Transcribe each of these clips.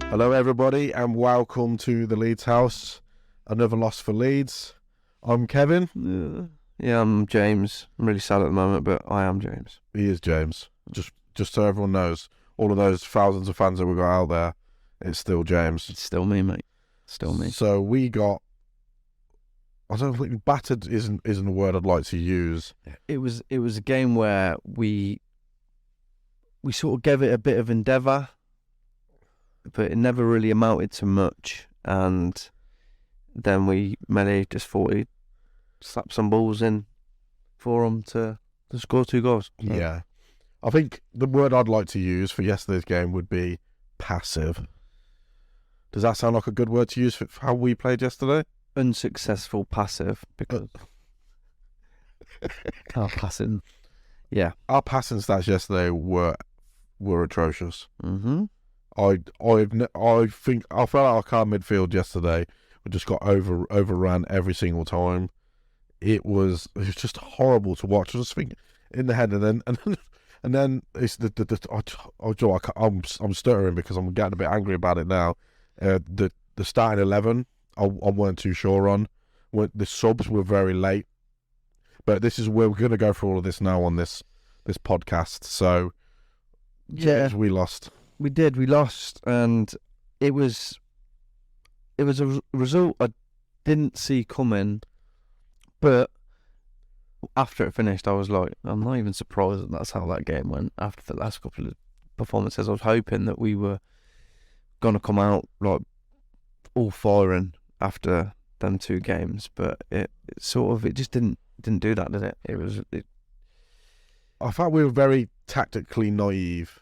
Hello everybody and welcome to the Leeds house. Another loss for Leeds. I'm Kevin. Yeah, I'm James. I'm really sad at the moment, but I am James. He is James. Just so everyone knows, all of those thousands of fans that we got out there, it's still James. It's still me, mate. Still me. So we got, I don't think battered isn't a word I'd like to use. It was a game where we sort of gave it a bit of endeavour, but it never really amounted to much. And then Mele just thought he'd slap some balls in for him to score 2 goals. So. Yeah. I think the word I'd like to use for yesterday's game would be passive. Does that sound like a good word to use for how we played yesterday? Unsuccessful passive, because our passing. Yeah. Our passing stats yesterday were atrocious. Mm-hmm. I think I felt like our midfield yesterday we just got overran every single time. It was just horrible to watch. I just think in the head, and then it's I'm stuttering because I'm getting a bit angry about it now. The starting 11 I weren't too sure on. The subs were very late, but this is where we're going to go through all of this now on this podcast. So yeah, we lost. We did. We lost, and it was a result I didn't see coming. But after it finished, I was like, I'm not even surprised that that's how that game went. After the last couple of performances, I was hoping that we were gonna come out like all firing after them 2 games, but it just didn't do that, did it? I thought we were very tactically naive.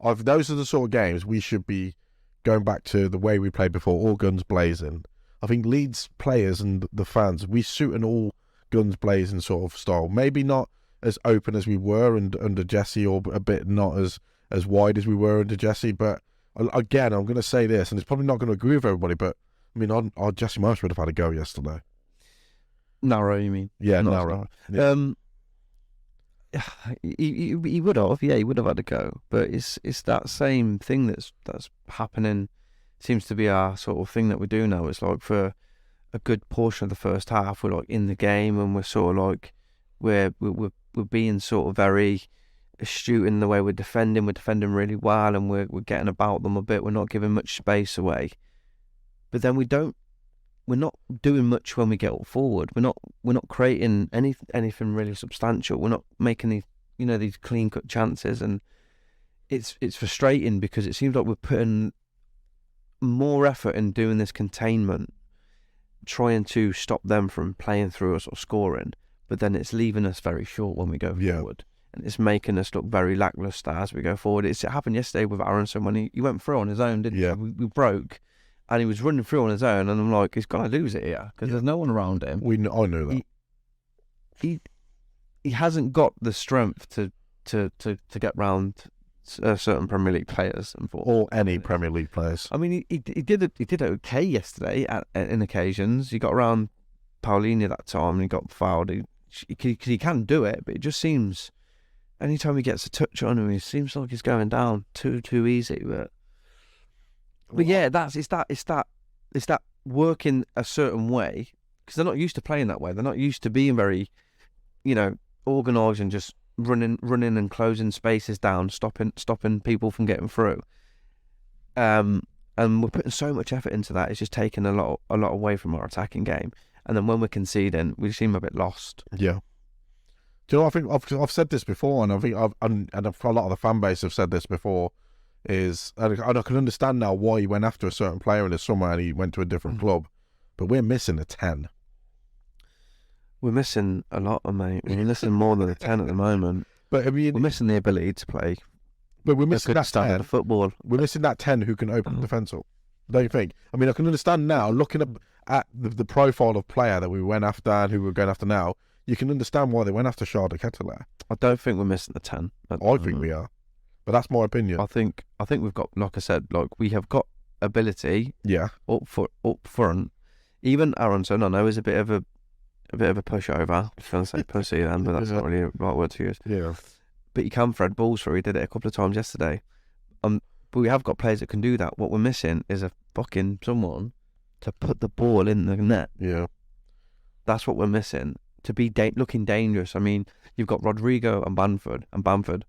Those are the sort of games we should be going back to the way we played before, all guns blazing. I think Leeds players and the fans, we suit an all guns blazing sort of style. Maybe not as open as we were under Jesse, or a bit not as wide as we were under Jesse. But again, I'm going to say this, and it's probably not going to agree with everybody, but I mean, our Jesse Marsh would have had a go yesterday. Narrow, you mean? Yeah, narrow. Yeah. He would have, yeah, he would have had a go, but it's that same thing that's happening. Seems to be our sort of thing that we do now. It's like for a good portion of the first half, we're like in the game, and we're sort of like we're being sort of very astute in the way we're defending. We're defending really well, and we're getting about them a bit. We're not giving much space away, but then we're not doing much when we get up forward. We're not creating anything really substantial. We're not making these clean cut chances, and it's frustrating because it seems like we're putting more effort in doing this containment, trying to stop them from playing through us or scoring, but then it's leaving us very short when we go forward, and it's making us look very lacklustre as we go forward. It happened yesterday with Aronson when he went through on his own, didn't he? We broke. And he was running through on his own, and I'm like, he's going to lose it here because there's no one around him. I knew that. He hasn't got the strength to get round certain Premier League players, or any Premier League players. I mean, he did okay yesterday in occasions. He got around Paulinho that time, and he got fouled. He can do it, but it just seems anytime he gets a touch on him, it seems like he's going down too easy. But yeah, it's that working a certain way, because they're not used to playing that way. They're not used to being very, organised and just running and closing spaces down, stopping people from getting through. And we're putting so much effort into that. It's just taking a lot away from our attacking game. And then when we're conceding, we seem a bit lost. Yeah. Do you know? I think I've said this before, and I think a lot of the fan base have said this before. And I can understand now why he went after a certain player in the summer and he went to a different club, but we're missing a 10. We're missing a lot, mate. We're missing more than a 10 at the moment. But I mean, we're missing the ability to play. But we're missing that 10 of football. We're missing that 10 who can open the defence up. Don't you think? I mean, I can understand now, looking at the profile of player that we went after and who we're going after now. You can understand why they went after Sharda Kettler. I don't think we're missing the 10. I think we are. But that's my opinion. I think we've got, like I said, we have got ability. Yeah. Up front. Even Aronson, I know, is a bit of a pushover. I was going to say pussy then, but that's not really the right word to use. Yeah. but you can thread balls through. He did it a couple of times yesterday. But we have got players that can do that. What we're missing is a fucking someone to put the ball in the net. Yeah. That's what we're missing. To be looking dangerous. I mean, you've got Rodrigo and Bamford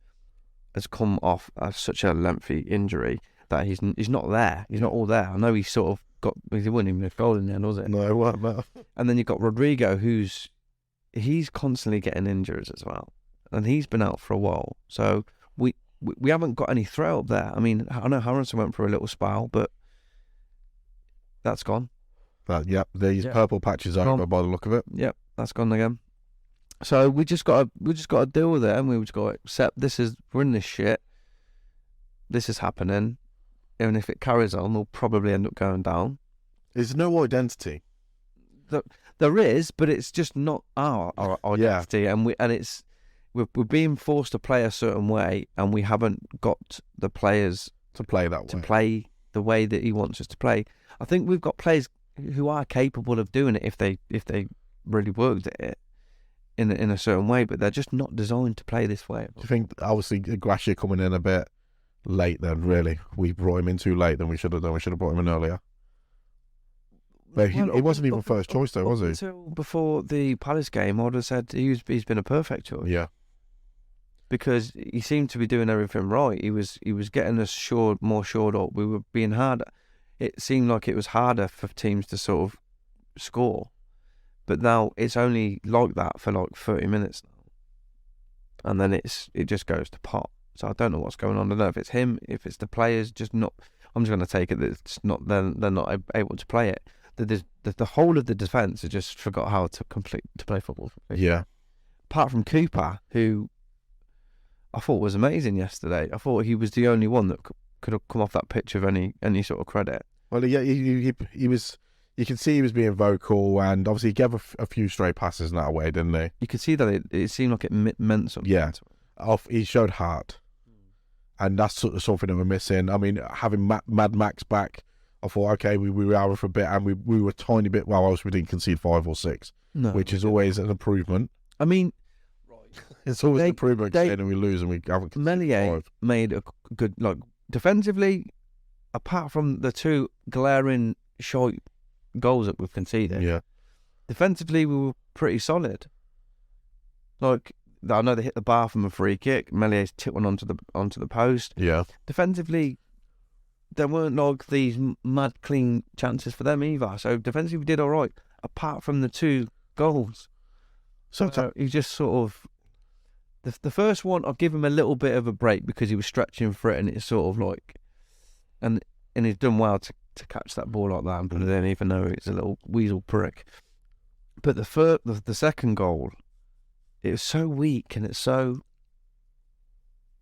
has come off such a lengthy injury that he's not there. He's not all there. I know he sort of he wasn't even a goal in the end, was it? No, it won't matter. And then you've got Rodrigo, he's constantly getting injuries as well, and he's been out for a while. So we haven't got any threat up there. I mean, I know Harrison went for a little spell, but that's gone. These purple patches are over by the look of it. Yep, that's gone again. So we just got to deal with it, and we just got to accept we're in this shit. This is happening, and if it carries on, we'll probably end up going down. There's no identity. There is, but it's just not our identity, and we're being forced to play a certain way, and we haven't got the players to play that way. To play the way that he wants us to play. I think we've got players who are capable of doing it if they really worked at it in a certain way, but they're just not designed to play this way. Do you think, obviously, Gracia coming in a bit late then, really? We brought him in too late than we should have done. We should have brought him in earlier. But he wasn't even first choice, though, was he? Until before the Palace game, I would have said he's been a perfect choice. Yeah. Because he seemed to be doing everything right. He was getting us more shored up. We were being harder. It seemed like it was harder for teams to sort of score. But now it's only like that for like 30 minutes now. And then it just goes to pot. So I don't know what's going on. I don't know if it's him, if it's the players just not. I'm just going to take it that it's not. They're not able to play it. The whole of the defence has just forgot how to play football. Yeah. Apart from Cooper, who I thought was amazing yesterday. I thought he was the only one that could have come off that pitch of any sort of credit. Well, yeah, he was. You can see he was being vocal, and obviously he gave a few stray passes in that way, didn't he? You could see that it seemed like it meant something. Yeah, he showed heart, and that's sort of something that we're missing. I mean, having Mad Max back, I thought, okay, we were out for a bit, and we were a tiny bit. Well, obviously we didn't concede 5 or 6, which is always an improvement. I mean, it's always an improvement, and we lose, and we haven't conceded Melier 5. made a good, like, defensively, apart from the 2 glaring short goals that we've conceded. Yeah. Defensively, we were pretty solid. Like, I know they hit the bar from a free kick. Melier's tipped one onto the post. Yeah. Defensively, there weren't like these mad clean chances for them either. So defensively, we did all right, apart from the 2 goals. So he just sort of the first one, I'll give him a little bit of a break because he was stretching for it, and it's sort of like, and he's done well to catch that ball like that and put it in, even though it's a little weasel prick. But the second goal, it was so weak, and it's so.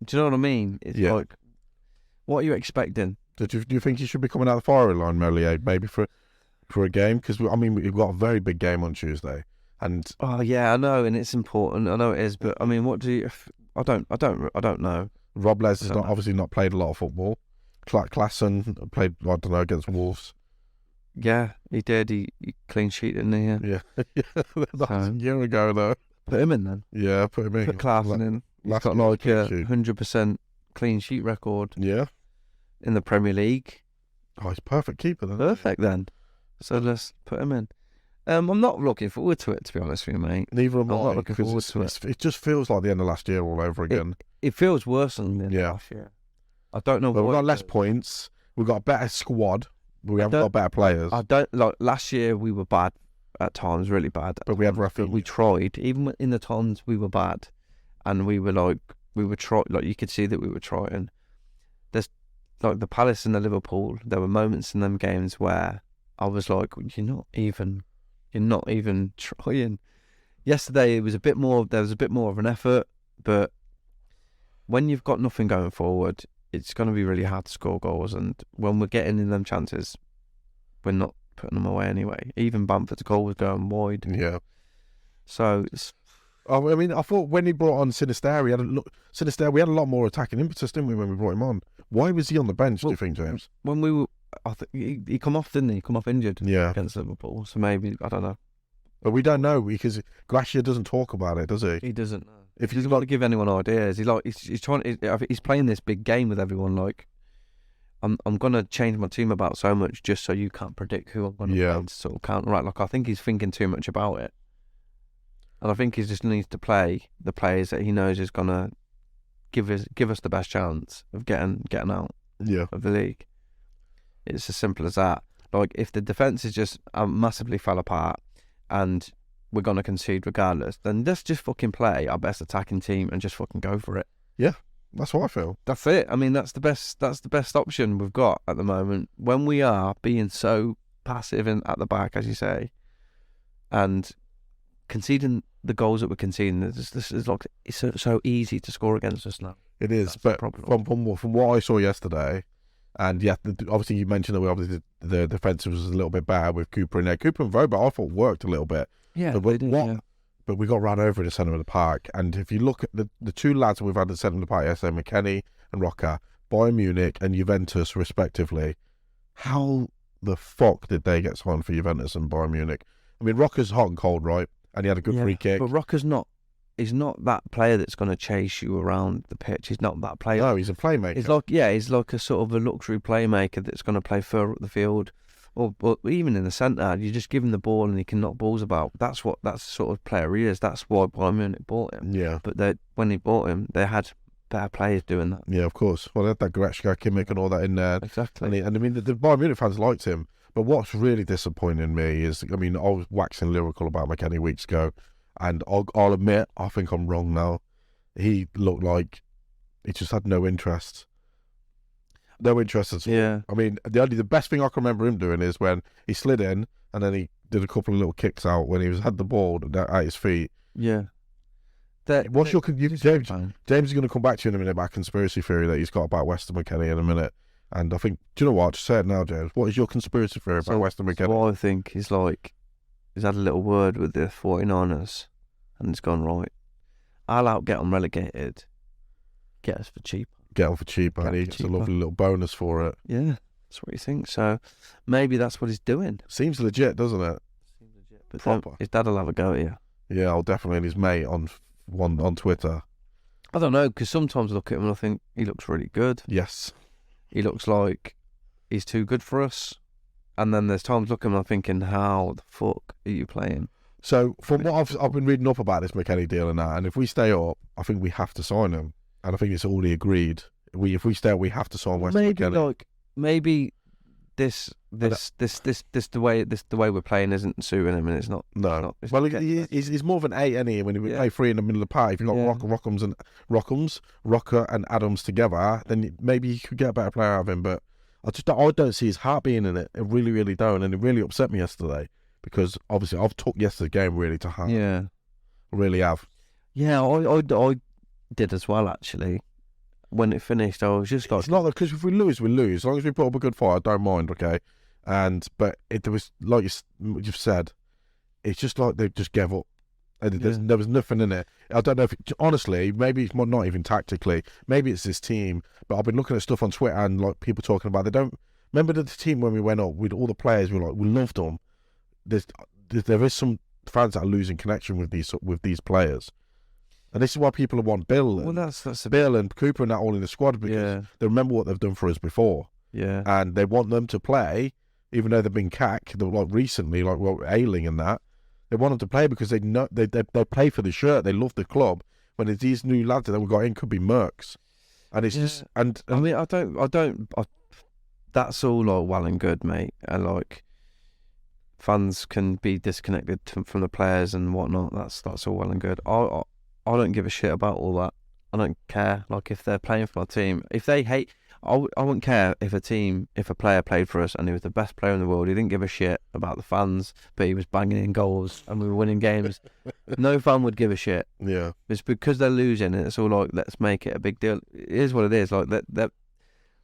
Do you know what I mean? It's like, what are you expecting? Do you think he should be coming out of the firing line, Melier, maybe for a game? Because I mean, we've got a very big game on Tuesday, and oh yeah, I know, and it's important. I know it is, but I mean, what do you? I don't know. Rob Les has obviously not played a lot of football. Klassen played, I don't know, against Wolves. Yeah, he did. He clean sheet, didn't he? Yeah. That was a year ago, though. Put him in then. Yeah, put him in. Put Klassen in. He's got like a 100% clean sheet record. Yeah. In the Premier League. Oh, he's perfect keeper then. Perfect then. So let's put him in. I'm not looking forward to it, to be honest with you, mate. Neither am I. I'm not looking forward to it. It just feels like the end of last year all over again. It feels worse than the end of last year. I don't know. But we've got less points. We've got a better squad. We haven't got better players. I don't like. Last year we were bad at times, really bad. But we had Rafinha. We tried, even in the times we were bad, and we were trying. Like, you could see that we were trying. There's like the Palace and the Liverpool. There were moments in them games where I was like, you're not even trying. Yesterday it was a bit more. There was a bit more of an effort, but when you've got nothing going forward, it's going to be really hard to score goals, and when we're getting in them chances, we're not putting them away anyway. Even Bamford's goal was going wide. Yeah. So, I mean, I thought when he brought on Sinister, we had a lot more attacking impetus, didn't we, when we brought him on? Why was he on the bench, do you think, James? When we were, I think he come off, didn't he? Come off injured against Liverpool. So maybe, I don't know. But we don't know, because Gracia doesn't talk about it, does he? He doesn't know. If He doesn't want to give anyone ideas. He's trying. He's playing this big game with everyone. Like, I'm gonna change my team about so much just so you can't predict who I'm gonna play to sort of counteract. Like, I think he's thinking too much about it, and I think he just needs to play the players that he knows is gonna give us the best chance of getting out of the league. It's as simple as that. Like, if the defence is just massively fell apart and we're going to concede regardless, then let's just fucking play our best attacking team and just fucking go for it. Yeah, that's what I feel. That's it. I mean, that's the best option we've got at the moment. When we are being so passive and at the back, as you say, and conceding the goals that we're conceding, this is like, it's so easy to score against us now. It is, but from what I saw yesterday, and yeah, obviously you mentioned that obviously the defensive was a little bit bad with Cooper in there. Cooper and Voba, I thought, worked a little bit. Yeah, but we got run over in the centre of the park. And if you look at the two lads we've had in the centre of the park, yesterday, McKennie and Rocker, Bayern Munich and Juventus respectively, how the fuck did they get signed for Juventus and Bayern Munich? I mean, Rocker's hot and cold, right? And he had a good free kick. But Rocker's not. He's not that player that's going to chase you around the pitch. He's not that player. No, he's a playmaker. He's like a sort of a luxury playmaker that's going to play further up the field, or even in the centre. You just give him the ball and he can knock balls about. That's the sort of player he is. That's why Bayern Munich bought him. Yeah. But when he bought him, they had better players doing that. Yeah, of course. Well, they had that Goretzka, Kimmich and all that in there. Exactly. And I mean, the Bayern Munich fans liked him. But what's really disappointing me is, I mean, I was waxing lyrical about McKennie weeks ago. And I'll admit, I think I'm wrong now. He looked like he just had no interest. No interest at all. Yeah. I mean, the best thing I can remember him doing is when he slid in and then he did a couple of little kicks out when he had the ball at his feet. Yeah. James is going to come back to you in a minute about conspiracy theory that he's got about Weston McKennie in a minute. And I think, do you know what? Just say it now, James. What is your conspiracy theory about Weston McKennie? What I think is he's had a little word with the 49ers and it's gone, right, I'll get them relegated, get us for cheap. Get them for cheap, and he gets a lovely little bonus for it. Yeah, that's what you think. So maybe that's what he's doing. Seems legit, doesn't it? Seems legit. But proper. His dad will have a go at you. Yeah, I'll definitely. And his mate on Twitter. I don't know, because sometimes I look at him and I think he looks really good. Yes. He looks like he's too good for us. And then there's times looking and I'm thinking, how the fuck are you playing? So from what I've been reading up about this McKennie deal and that, and if we stay up, I think we have to sign him. And I think it's already agreed. If we stay up, we have to sign Weston McKennie. Maybe this the way we're playing isn't suiting him, and it's not. No. He's more of an 8, isn't he? When we play 3 in the middle of the park, if you've got Rocker and Adams together, then maybe you could get a better player out of him. But I don't see his heart being in it. I really, really don't, and it really upset me yesterday because obviously I've took yesterday's game really to heart. Yeah, I really have. Yeah, I did as well actually. When it finished, I was just like, it's not because if we lose, we lose. As long as we put up a good fight, I don't mind. Okay, but it was like you've said, it's just like they just gave up. There was nothing in it. I don't know if honestly, maybe it's not even tactically. Maybe it's this team. But I've been looking at stuff on Twitter and like people talking about they don't remember the team when we went up with all the players. We loved them. There is some fans that are losing connection with these players. And this is why people want Bill. Well, that's Bill and Cooper and that all in the squad because they remember what they've done for us before. Yeah, and they want them to play, even though they've been cack. Like recently, Ailing and that. They want them to play because they know they play for the shirt. They love the club. When it's these new lads that we got in could be mercs, and it's just and I mean I don't. That's all like well and good, mate. And like fans can be disconnected from the players and whatnot. That's all well and good. I don't give a shit about all that. I don't care. Like, if they're playing for my team, if they hate, I wouldn't care if a player played for us and he was the best player in the world. He didn't give a shit about the fans, but he was banging in goals and we were winning games. No fan would give a shit. Yeah. It's because they're losing and it's all like, let's make it a big deal. It is what it is. Like, they're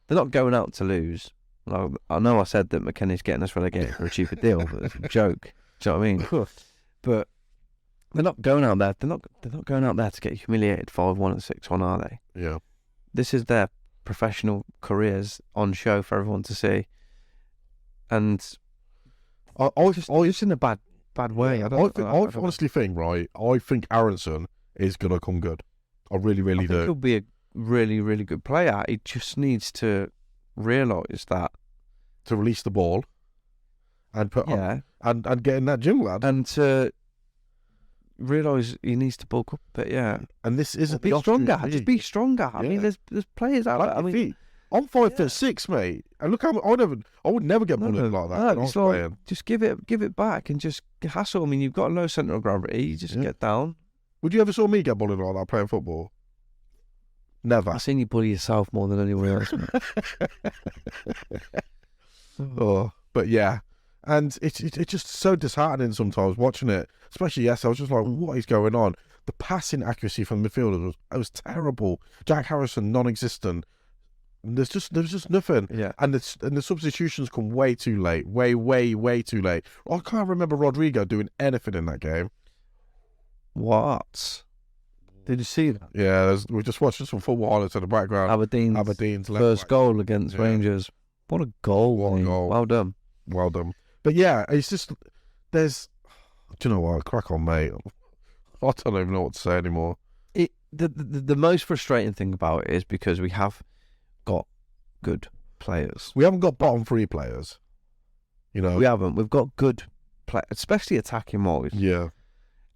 not going out to lose. Like, I know I said that McKennie's getting us relegated for a cheaper deal, but it's a joke. Do you know what I mean? But they're not going out there. They're not going out there to get humiliated 5-1 and 6-1, are they? Yeah. This is their professional careers on show for everyone to see, and I just in a bad way. I honestly think, right? I think Aronson is going to come good. I really, really I think do. he'll be a really, really good player. He just needs to realise that. To release the ball and put on, and get in that gym, lad. And to realise he needs to bulk up a bit, And this isn't be the stronger. Austrian Just league. be stronger. I mean, there's players out there. I mean, I'm 5'6", mate, and look how I would never get bullied like that. No, when I it's was like, playing. just give it back and just hassle. I mean, you've got a low centre of gravity. You just get down. Would you ever saw me get bullied like that playing football? Never. I've seen you bully yourself more than anyone else. But yeah, and it's just so disheartening sometimes watching it, especially I was just like, what is going on? The passing accuracy from the midfielders was terrible. Jack Harrison non-existent. There's just nothing. Yeah. And the substitutions come way too late. Way too late. I can't remember Rodrigo doing anything in that game. What? Did you see that? Yeah, we just watched some football highlights in the background. Aberdeen's first goal against Rangers. What a goal! What a goal! Well done. Well done. But yeah, it's just do you know what? Crack on, mate. I don't even know what to say anymore. The most frustrating thing about it is because we have got good players. We haven't got bottom three players. You know, we haven't. We've got good players, especially attacking wise. Yeah.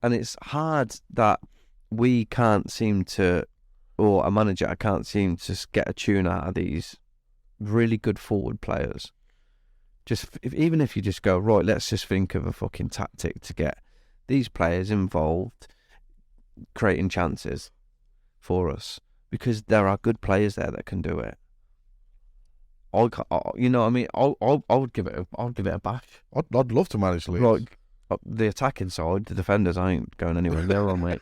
And it's hard that we can't seem to, or a manager can't seem to get a tune out of these really good forward players. Even if you just go, right, let's just think of a fucking tactic to get these players involved, creating chances for us, because there are good players there that can do it. You know what I mean? I would give it a bash. I'd love to manage Leeds. Like, the attacking side, the defenders, I ain't going anywhere. They're on, mate.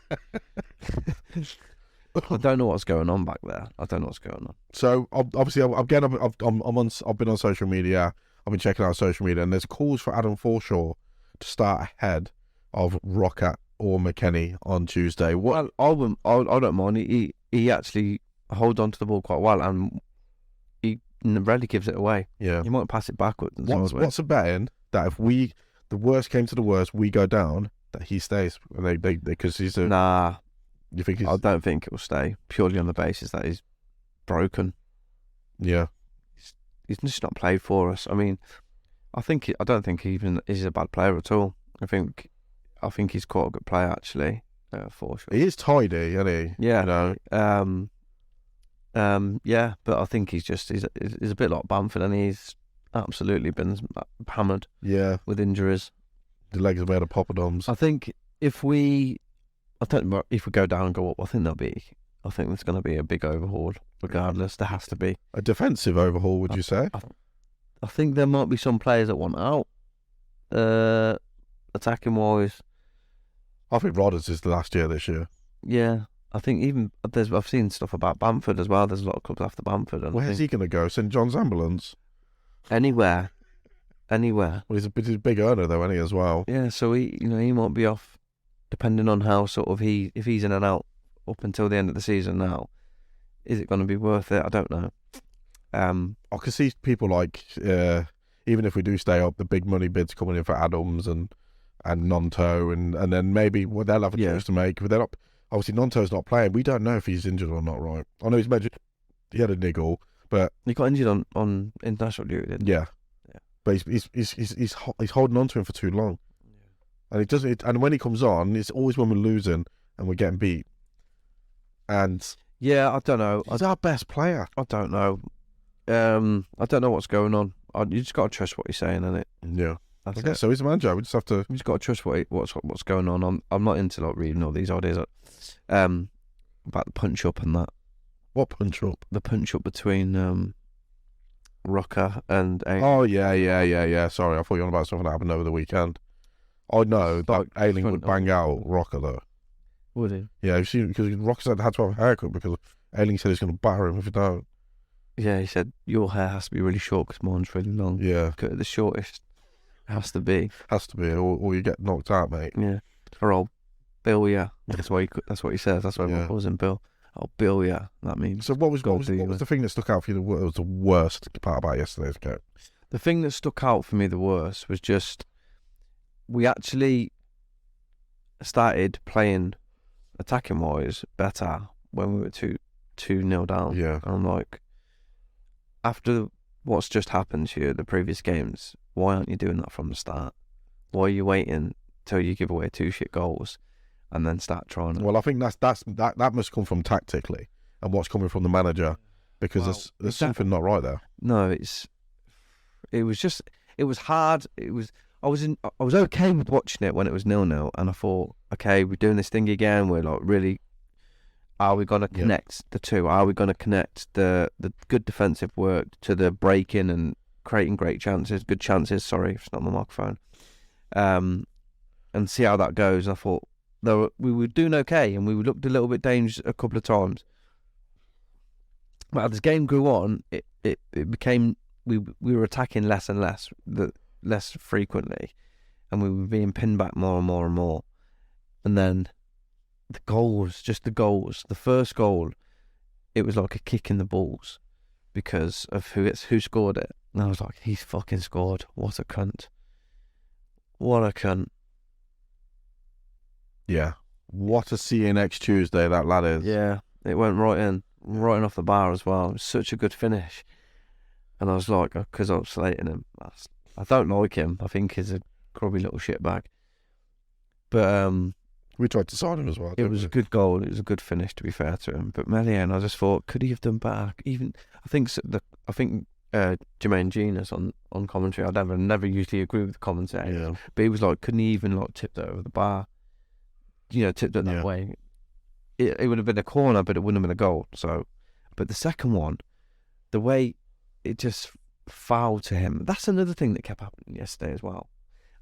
I don't know what's going on back there. I don't know what's going on. So obviously, I've been on social media. I've been checking out social media, and there's calls for Adam Forshaw to start ahead of Rocket or McKennie on Tuesday. What? Well, I don't mind. He actually holds on to the ball quite well, and he rarely gives it away. Yeah, he might pass it backwards. And what's the betting that if the worst came to the worst, we go down, that he stays? And they because he's a nah. You think I don't think it will stay, purely on the basis that he's broken. Yeah. He's just not played for us. I mean, I don't think he even is a bad player at all. I think he's quite a good player, actually, for sure. He is tidy, isn't he? Yeah. You know? Yeah, but I think he's a bit like Bamford, and he's absolutely been hammered. Yeah. With injuries. The legs are made of poppadoms. I think if we go down and go up, I think there's going to be a big overhaul. Regardless, there has to be a defensive overhaul. Would you say? I think there might be some players that want out, attacking wise. I think Rodders is the last year this year. Yeah, I think I've seen stuff about Bamford as well. There's a lot of clubs after Bamford. And where's he going to go? St John's Ambulance? Anywhere. Well, he's a big earner though, isn't he, as well? Yeah, so he might be off, depending on how sort of if he's in and out up until the end of the season now. Is it going to be worth it? I don't know. I can see people like, even if we do stay up, the big money bids coming in for Adams and Nonto, and then maybe they'll have a choice to make. But they're not, obviously Nonto's not playing. We don't know if he's injured or not, right? I know he's mentioned he had a niggle, but he got injured on international duty, didn't he? Yeah. But he's holding on to him for too long, and it doesn't. And when he comes on, it's always when we're losing and we're getting beat. And yeah, I don't know. He's our best player. I don't know. I don't know what's going on. You just got to trust what he's saying, innit? Yeah, I guess so. He's a manager. We just have to. You just got to trust what's going on. I'm not into like reading all these ideas. About the punch up and that. What punch up? The punch up between Rocker and Ayling. Oh yeah. Sorry, I thought you were on about something that happened over the weekend. I know that Ayling would bang out Rocker though. Would he? Yeah, you've seen, because Rocker said had to have a haircut because Ayling said he's going to batter him if he don't. Yeah, he said your hair has to be really short because mine's really long. Yeah, cut it the shortest. Has to be, or you get knocked out, mate. Yeah, or I'll bill ya. That's what he says. That's why I was in Bill. I'll bill ya. That means. So what was the thing that stuck out for you? What was the worst part about yesterday's game? The thing that stuck out for me the worst was just we actually started playing attacking wise better when we were 2-0 down. Yeah. And I'm like, after what's just happened to you the previous games, why aren't you doing that from the start? Why are you waiting till you give away 2 shit goals and then start trying to... Well, I think that must come from tactically and what's coming from the manager, because there's something not right there. No, it was hard. I was okay with watching it when it was 0-0, and I thought, okay, we're doing this thing again. We're like, really, are we going to connect the two? Are we going to connect the good defensive work to the breaking and creating good chances? Sorry, it's not my microphone. And see how that goes. And I thought, though, we were doing okay, and we looked a little bit dangerous a couple of times. But as the game grew on, it became we were attacking less and less frequently, and we were being pinned back more and more and more. And then the goals, the first goal, it was like a kick in the balls because of who scored it. And I was like, he's fucking scored. What a cunt. What a cunt. Yeah. What a see you next Tuesday that lad is. Yeah, it went right in off the bar as well. It was such a good finish. And I was like, because I was slating him. I don't like him. I think he's a grubby little shitbag. But we tried to sign him as well. It was a good goal. It was a good finish, to be fair to him. But Melian, I just thought, could he have done better? Even I think Jermaine Genius on commentary. I never usually agree with the commentary. Yeah. But he was like, couldn't he even like tipped it over the bar? Tipped it that way. It would have been a corner, but it wouldn't have been a goal. So, but the second one, the way it just fouled to him. That's another thing that kept happening yesterday as well.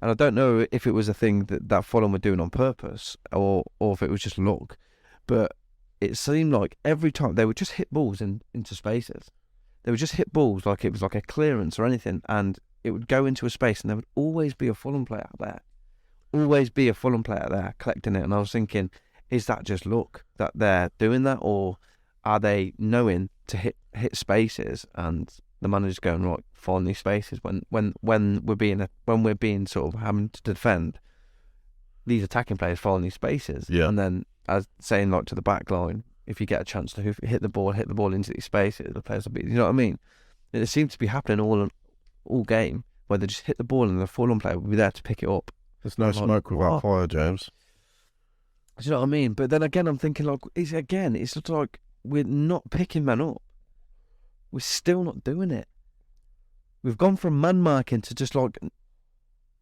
And I don't know if it was a thing that Fulham were doing on purpose or if it was just luck. But it seemed like every time they would just hit balls into spaces. They would just hit balls like it was like a clearance or anything, and it would go into a space, and there would always be a Fulham player there. Always be a Fulham player there collecting it. And I was thinking, is that just luck that they're doing that, or are they knowing to hit spaces and the manager's going, right, find these spaces when we're being sort of having to defend, these attacking players find these spaces. Yeah. And then as saying like to the back line, if you get a chance to hit the ball into these spaces, the players will be, you know what I mean? And it seems to be happening all game, where they just hit the ball and the Fulham player will be there to pick it up. There's no smoke without fire, James. Do you know what I mean? But then again, I'm thinking like, it's just like we're not picking men up. We're still not doing it. We've gone from man marking to just like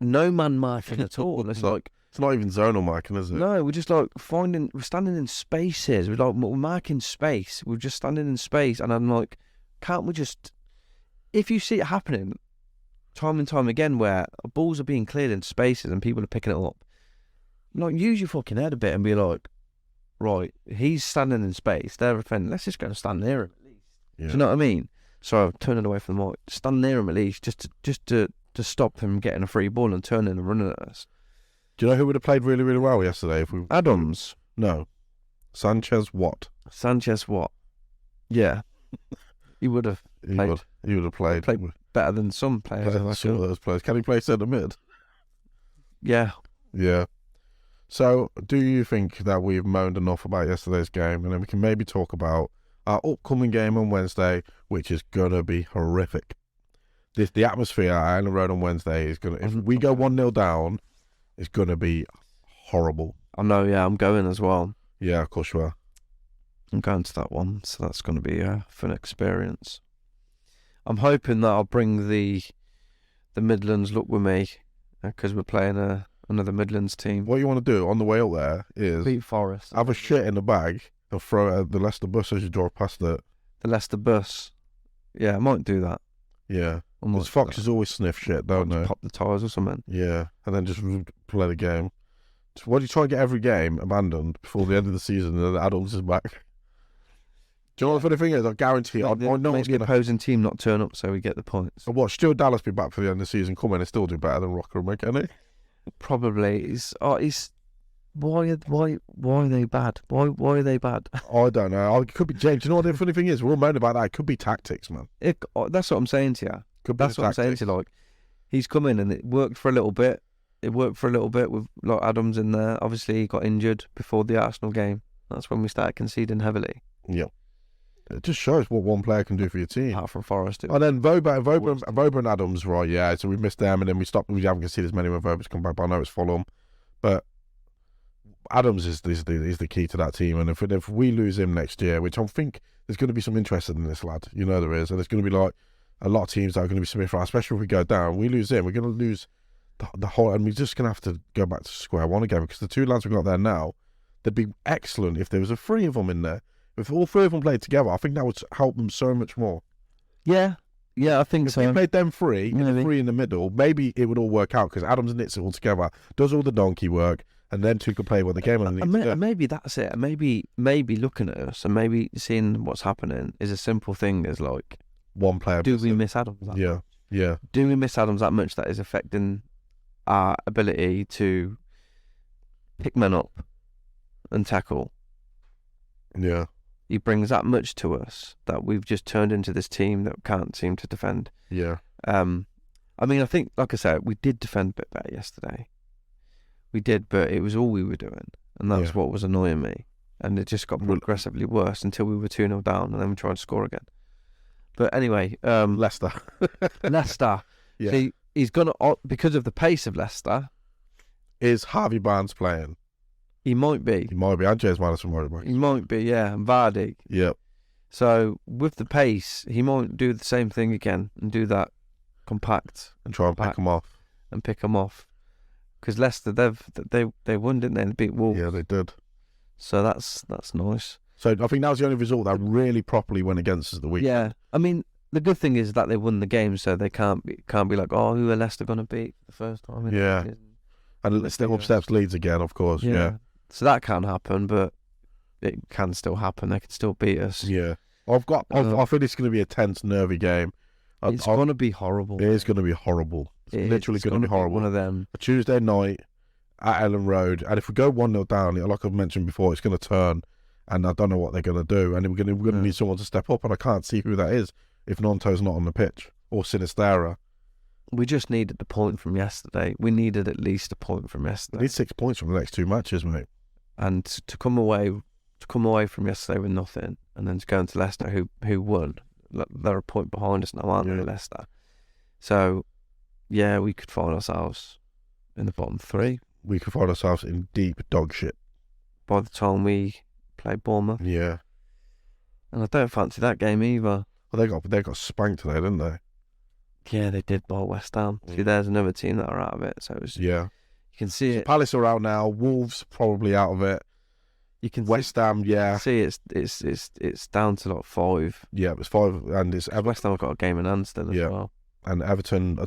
no man marking at all. It's like it's not even zonal marking, is it? No, we're just like we're standing in spaces. We're marking space. We're just standing in space, and I'm like, can't we just? If you see it happening time and time again, where balls are being cleared in spaces and people are picking it up, like, use your fucking head a bit and be like, right, he's standing in space, they're offending, let's just go and stand near him at least. Yeah. Do you know what I mean? So I'm turning away from the mic, stand near him at least, just to stop him getting a free ball and turning and running at us. Do you know who would have played really, really well yesterday? Adams? No. Sanchez Watt. Yeah. He would have played. He would have played better than some players. Some of those players. Can he play centre mid? Yeah. Yeah. So, do you think that we've moaned enough about yesterday's game, and then we can maybe talk about our upcoming game on Wednesday, which is gonna be horrific? The atmosphere at Island Road on Wednesday is gonna. If we go 1-0 down, it's gonna be horrible. I know. Yeah, I'm going as well. Yeah, of course you are. I'm going to that one, so that's going to be a fun experience. I'm hoping that I'll bring the Midlands luck with me, because we're playing another Midlands team. What you want to do on the way up there is beat Forest. Have a shit in the bag and throw it at the Leicester bus as you drive past it. The Leicester bus. Yeah, I might do that. Yeah. Because Foxes always sniff shit, don't they? Pop the tyres or something. Yeah, and then just play the game. So why do you try and get every game abandoned before the end of the season and then Adams is back? Do you know what the funny thing is? I guarantee I know makes the opposing team not turn up so we get the points. And what, Stuart Dallas be back for the end of the season, come in and still do better than Rocker and McKenny? Probably. Why are they bad? Why are they bad? I don't know. It could be James. Do you know what the funny thing is? We're all moaning about that. It could be tactics, man. That's what I'm saying to you. That's what I'm saying to you. Like, he's come in and it worked for a little bit. It worked for a little bit with like Adams in there. Obviously, he got injured before the Arsenal game. That's when we started conceding heavily. Yeah. It just shows what one player can do for your team. Apart from Forest. And then Voba and Adams, right? Yeah, so we missed them, and then we stopped. We haven't conceded as many when Voba's come back. But I know it's Fulham, but Adams is the key to that team. And if we lose him next year, which I think there's going to be some interest in this lad, you know there is, and there's going to be like a lot of teams that are going to be submitting for, especially if we go down. We lose him, we're going to lose the whole, and we're just going to have to go back to square one again, because the two lads we've got there now, they'd be excellent if there was a three of them in there. If all three of them played together, I think that would help them so much more. Yeah, I think If so. we played them three, and the Maybe. three in the middle, maybe it would all work out, because Adams knits it all together, does all the donkey work, and then two could play what the game on. And maybe that's it. Maybe looking at us and maybe seeing what's happening is a simple thing as like, One player. do we miss Adams that much? Yeah. Do we miss Adams that much that is affecting our ability to pick men up and tackle? Yeah. He brings that much to us that we've just turned into this team that can't seem to defend. Yeah. I mean, I think, like I said, we did defend a bit better yesterday. We did, but it was all we were doing, and that's what was annoying me. And it just got progressively worse until we were 2-0 down, and then we tried to score again. But anyway, Leicester. Leicester. Yeah. See, he's gonna, because of the pace of Leicester. Is Harvey Barnes playing? He might be. He might be. And James Madison might be. He might be, yeah. And Vardy. Yep. So with the pace, he might do the same thing again and do that compact And try and pick them off. and pick them off. Because Leicester, they won, didn't they? They beat Wolves. Yeah, they did. So that's nice. So I think that was the only result that really properly went against us the week. Yeah, I mean, the good thing is that they won the game, so they can't be like, oh, who are Leicester going to beat the first time? In Yeah. the season? And step up steps Leeds again, of course. Yeah. So that can't happen, but it can still happen. They can still beat us. Yeah. I think it's going to be a tense, nervy game. It's going to be horrible. It is going to be horrible. It's literally going to be horrible. One of them. A Tuesday night at Ellen Road, and if we go 1-0 down, like I've mentioned before, it's going to turn, and I don't know what they're going to do, and we're going to need someone to step up, and I can't see who that is if Nonto's not on the pitch, or Sinistera. We just needed the point from yesterday. We needed at least a point from yesterday. We need 6 points from the next two matches, mate. And to come away from yesterday with nothing, and then to go into Leicester, who won. They're a point behind us now, aren't they, Leicester? So, yeah, we could find ourselves in the bottom three. We could find ourselves in deep dog shit by the time we play Bournemouth. Yeah. And I don't fancy that game either. Well, they got spanked today, didn't they? Yeah, they did by West Ham. See, there's another team that are out of it. So it was, you can see it. Palace are out now. Wolves probably out of it. You can West Ham, see it's down to like 5. Yeah, it's 5, and it's West Ham have got a game in hand still as well. And Everton.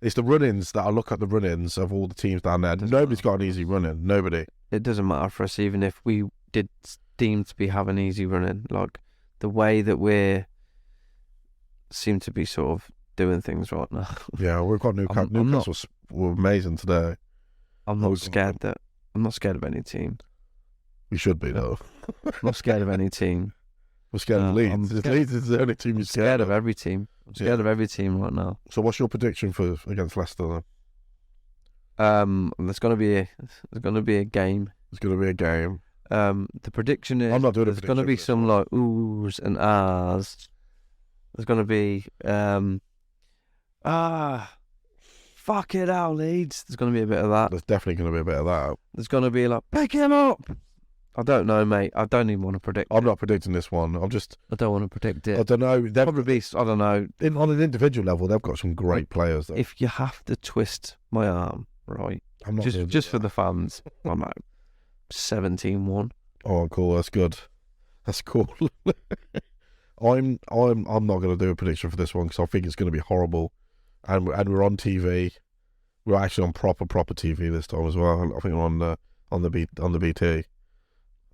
It's the run-ins that I look at the run-ins of all the teams down there. Nobody's got an easy run-in. Nobody. It doesn't matter for us, even if we did deem to be having easy run-in. Like the way that we seem to be sort of doing things right now. Yeah, we've got Newcastle were amazing today. I'm not scared of any team. We should be though. I'm not scared of any team. We're scared of Leeds. Leeds is the only team you're scared of. Every team. I'm scared of every team right now. So what's your prediction for against Leicester then? There's gonna be a game. There's gonna be a game. The prediction is I'm not doing there's gonna be some like oohs and ahs. There's gonna be fuck it out, Leeds. There's gonna be a bit of that. There's definitely gonna be a bit of that. There's gonna be like pick him up. I don't know, mate. I don't even want to predict. I'm not predicting this one. I don't want to predict it. I don't know. Probably. I don't know. On an individual level, they've got some great players. Though. If you have to twist my arm, right? I'm not just for the fans. I'm like 17-1. Oh, cool. That's good. That's cool. I'm not going to do a prediction for this one because I think it's going to be horrible, and we're on TV. We're actually on proper TV this time as well. I think we're on the BT.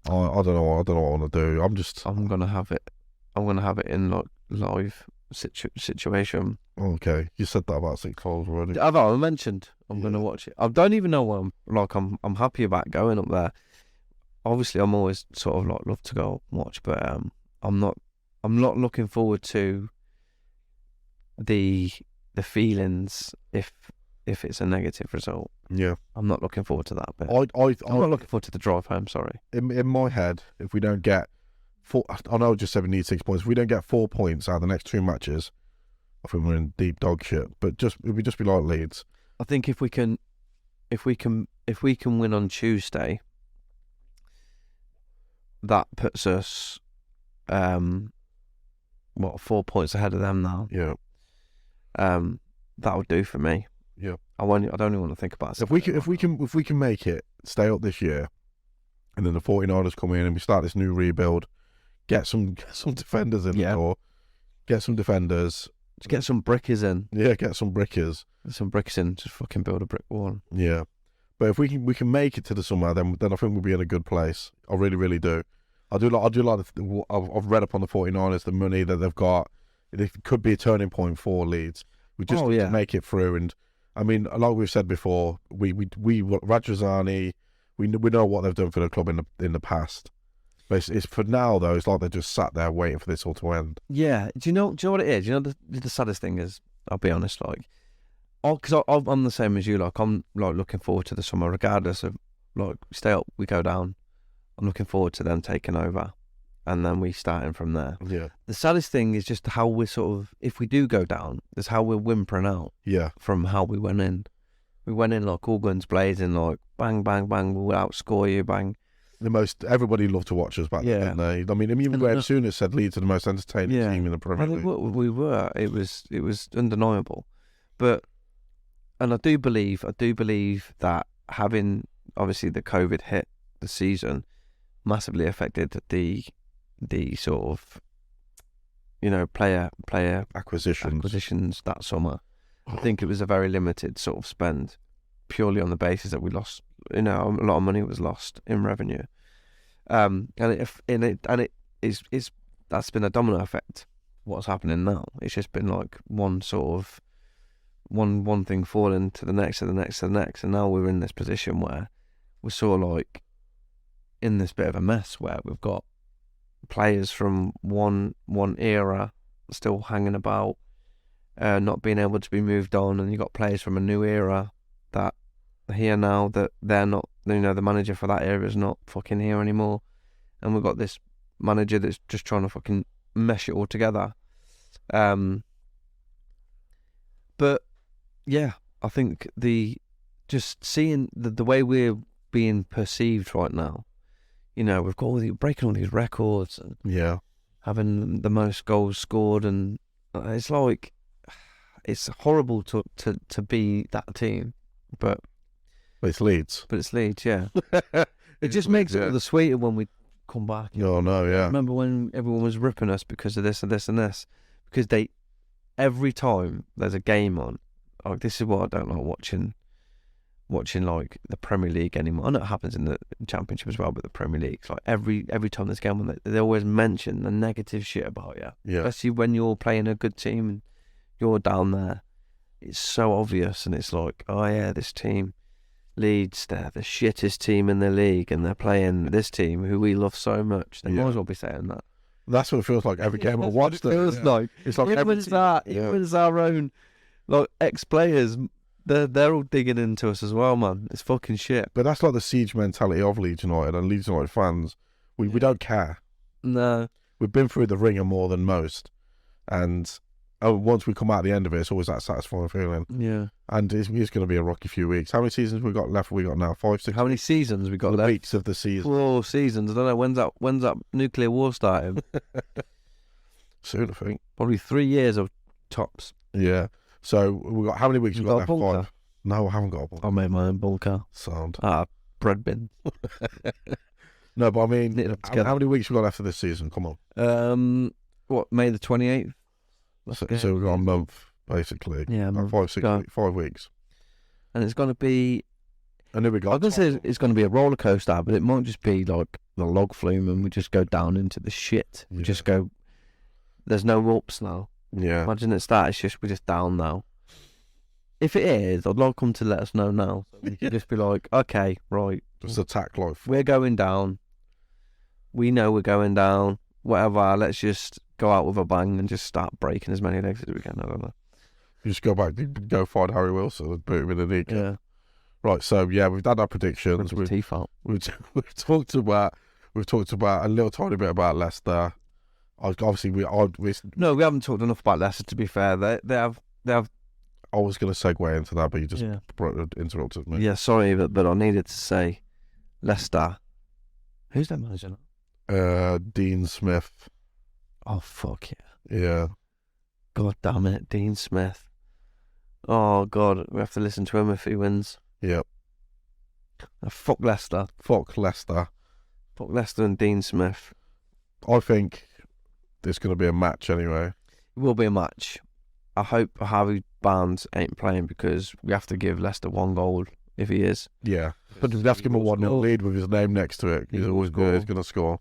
I don't know what I want to do. I'm gonna have it in like live situation. Okay, you said that about 6 times already. I mentioned I'm gonna watch it. I don't even know what I'm happy about going up there. Obviously, I'm always sort of like love to go watch, but I'm not looking forward to the feelings if if it's a negative result. Yeah. I'm not looking forward to that bit. I'm not looking forward to the drive home. Sorry. In my head, if we don't get four, I know I just said we need 6 points. If we don't get 4 points out of the next 2 matches, I think we're in deep dog shit. But we just be like Leeds. I think if we can win on Tuesday, that puts us 4 points ahead of them now. Yeah. That would do for me. Yeah. I don't even want to think about it. If we can make it, stay up this year, and then the 49ers come in and we start this new rebuild, get some defenders in the door, get some defenders. Just get some brickers in. Yeah, get some brickers. Get some bricks in. Just fucking build a brick wall. Yeah. But if we can make it to the summer, then I think we'll be in a good place. I really, really do. I've read up on the 49ers, the money that they've got. It could be a turning point for Leeds. We just need to make it through. And I mean, like we've said before, we Radrizzani, we know what they've done for the club in the past. But it's for now though. It's like they just sat there waiting for this all to end. Yeah. Do you know what it is? You know the saddest thing is, I'll be honest, like, because I'm the same as you. Like, I'm like looking forward to the summer, regardless of like stay up, we go down. I'm looking forward to them taking over, and then we starting from there. Yeah. The saddest thing is just how we're sort of, if we do go down, is how we're whimpering out. Yeah. From how we went in. We went in like all guns blazing, like bang, bang, bang. We'll outscore you, bang. Everybody loved to watch us back then. I mean, even Graham Souness said Leeds are the most entertaining team in the Premier League. We were. It was undeniable, and I do believe that having obviously the COVID hit the season massively affected the sort of player acquisitions that summer. I think it was a very limited sort of spend, purely on the basis that we lost. A lot of money was lost in revenue, and it is that's been a domino effect. What's happening now? It's just been like one sort of one thing falling to the next, to the next, to the next, and now we're in this position where we're sort of like in this bit of a mess where we've got players from one era still hanging about, not being able to be moved on, and you've got players from a new era that are here now that they're not, the manager for that era is not fucking here anymore, and we've got this manager that's just trying to fucking mesh it all together. But yeah, I think just seeing the way we're being perceived right now, we've got breaking all these records and having the most goals scored, and it's like, it's horrible to be that team, but it's Leeds. Yeah. It just makes it all the sweeter when we come back. Oh no, yeah. I remember when everyone was ripping us because of this and this and this, because every time there's a game on, like, this is what I don't like watching like the Premier League anymore. I know it happens in the Championship as well, but the Premier League, it's like every time there's a game on, they always mention the negative shit about you. Yeah. Especially when you're playing a good team and you're down there. It's so obvious, and it's like, oh yeah, this team, Leeds, they're the shittest team in the league, and they're playing this team who we love so much. They might as well be saying that. That's what it feels like every game I watch. It feels like. It's like even our own like ex-players, they're all digging into us as well, man. It's fucking shit. But that's like the siege mentality of Leeds United, and Leeds United fans. We don't care. No. We've been through the ringer more than most, and once we come out at the end of it, it's always that satisfying feeling. Yeah. And it's going to be a rocky few weeks. How many seasons we got left? We got now 5, 6. How many seasons we got left? Weeks of the season. 4 seasons. I don't know when's that nuclear war starting. Soon, I think. Probably 3 years of tops. Yeah. So we got how many weeks? We got left? 5. No, I haven't got a bunker. I made my own bunker. Sound. Bread bin. No, but I mean, how many weeks we got left of this season? Come on. What, May the 28th? So we've got a month, basically. Yeah, 5 weeks. And it's going to be... And then we got... I was going to say it's going to be a roller coaster, but it might just be like the log flume and we just go down into the shit. We just go... There's no ups now. Yeah. Imagine it's just we're just down now. If it is, I'd like them to let us know now. So we can just be like, okay, right. Just attack life. We're going down. We know we're going down. Whatever, let's just go out with a bang and just start breaking as many legs as we can. I don't know. You just go back, go find Harry Wilson and boot him in the knee. Yeah. Right, so yeah, we've done our predictions. Ripped his teeth out. We've talked about a little tiny bit about Leicester. Obviously, we No, we haven't talked enough about Leicester. To be fair, they have. I was going to segue into that, but you just Yeah. interrupted me. Yeah, sorry, but I needed to say Leicester. Who's their manager now? Dean Smith. Oh fuck yeah! Yeah. God damn it, Dean Smith. Oh god, we have to listen to him if he wins. Yep. Fuck Leicester. Fuck Leicester. Fuck Leicester and Dean Smith. I think there's going to be a match anyway. It will be a match. I hope Harvey Barnes ain't playing because we have to give Leicester 1 goal if he is. Yeah. But we'd have to give him a 1-0 lead with his name next to it. He's always good. He's going to score.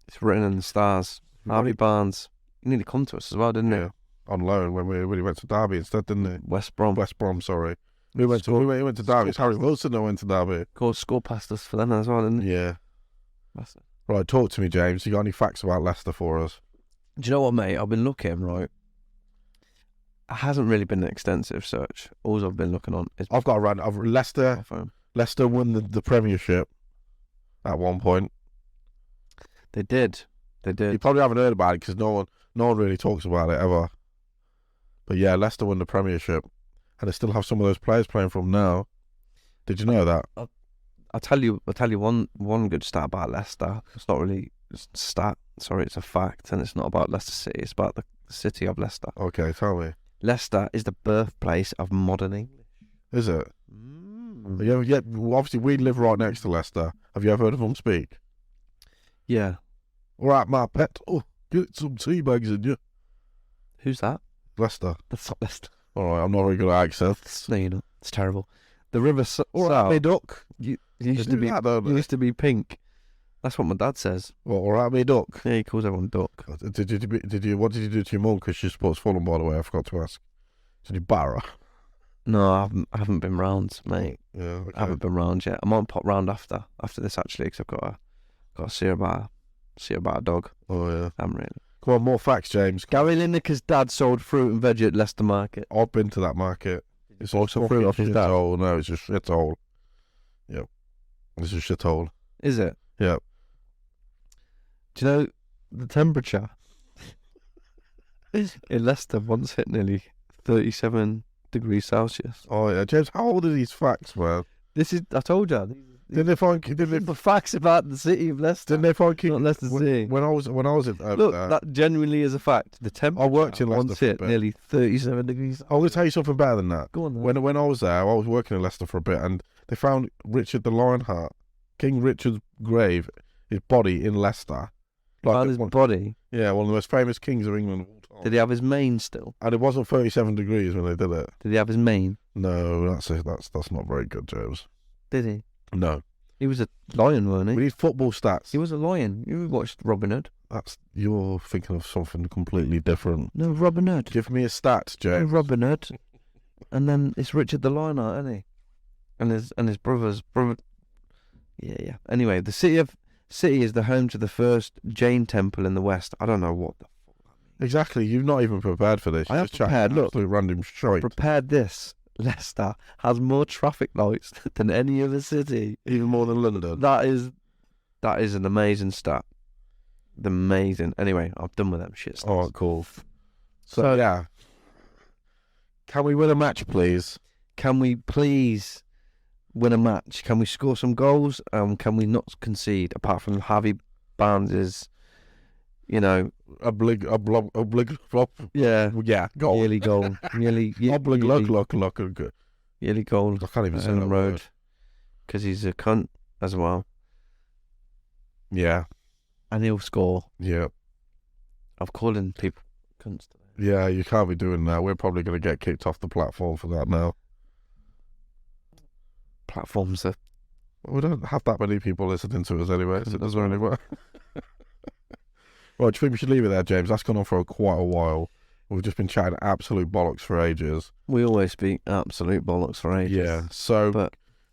It's written in the stars. Harvey Barnes. He nearly come to us as well, didn't he? Yeah. On loan when he went to Derby instead, didn't he? West Brom, sorry. He went to Derby. It's Harry Wilson that went to Derby. Score past us for them as well, didn't he? Yeah. That's it. Right, talk to me, James. You got any facts about Leicester for us? Do you know what, mate? I've been looking, right? It hasn't really been an extensive search. All I've been looking on is I've got a run. Leicester won the Premiership at one point. They did. You probably haven't heard about it because no one really talks about it ever. But yeah, Leicester won the Premiership, and they still have some of those players playing from now. Did you know that? I'll tell you one good stat about Leicester. It's not really a stat. Sorry, it's a fact, and it's not about Leicester City. It's about the city of Leicester. Okay, tell me. Leicester is the birthplace of modern English. Is it? Obviously, we live right next to Leicester. Have you ever heard of them speak? Yeah. All right, my pet. Oh, get some tea bags in you. Who's that? Leicester. That's not Leicester. All right, I'm not very good at accents. No, you're not. It's terrible. The River All right, me duck. used to be pink. That's what my dad says. Well, all right, me duck. Yeah, he calls everyone duck. What did you do to your mum? Because she supports Fulham, by the way. I forgot to ask. Did you batter her? No, I haven't been round, mate. Yeah, okay. I haven't been round yet. I might pop round after this actually, because I've got to see her about a dog. Oh yeah. I haven't really. Come on, more facts, James. Gary Lineker's dad sold fruit and veg at Leicester Market. I've been to that market. It's also fruit off his dad. No, it's a shithole. Yep. It's a shithole. Is it? Yep. Do you know the temperature in Leicester once hit nearly 37 degrees Celsius? Oh yeah, James. How old are these facts, man? I told you. Didn't they find facts about the city of Leicester? Didn't they find not Leicester City? When I was in look, that genuinely is a fact. The temperature I worked in Leicester once hit nearly 37 degrees. I'm going to tell you something better than that. Go on then. When I was there, I was working in Leicester for a bit, and they found Richard the Lionheart, King Richard's grave, his body in Leicester. Found his body? Yeah, one of the most famous kings of England of all time. Did he have his mane still? And it wasn't 37 degrees when they did it. Did he have his mane? No, that's not very good, James. Did he? No. He was a lion, weren't he? We need football stats. He was a lion. You watched Robin Hood. You're thinking of something completely different. No, Robin Hood. Give me a stat, James. No, Robin Hood. And then it's Richard the Lionheart, isn't he? And his brother's brother. Yeah. Anyway, the city is the home to the first Jain temple in the West. I don't know what the fuck that means. Exactly. You've not even prepared for this. I have prepared. Look, random shite. Prepared this. Leicester has more traffic lights than any other city. Even more than London. That is an amazing stat. Amazing. Anyway, I'm done with them shit stats. Oh, cool. So yeah. Can we win a match, please? Can we please win a match? Can we score some goals? Can we not concede? Apart from Harvey Barnes's, yeah, goal. Yearly goal. Yearly goal. I can't even say that road. word. Because he's a cunt as well. Yeah. And he'll score. Yeah. I'm calling people cunts today. Yeah, you can't be doing that. We're probably going to get kicked off the platform for that now. Platforms are... We don't have that many people listening to us anyway, so it doesn't really work. Right, do you think we should leave it there, James? That's gone on for quite a while. We've just been chatting absolute bollocks for ages. We always speak absolute bollocks for ages. Yeah, so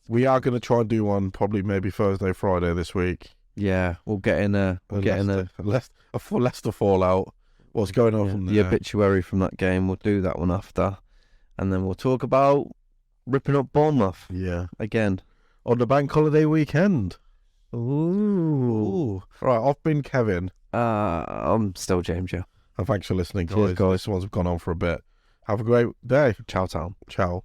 we are going to try and do one probably maybe Thursday, Friday this week. Yeah, we'll get in a Leicester fallout. What's going on from there? The obituary from that game. We'll do that one after. and then we'll talk about ripping up Bournemouth Yeah. again. On the bank holiday weekend. Ooh. Right, I've been Kevin. I'm still James, yeah. And thanks for listening, guys. Cheers, guys. This one's gone on for a bit. Have a great day. Ciao, Tom. Ciao.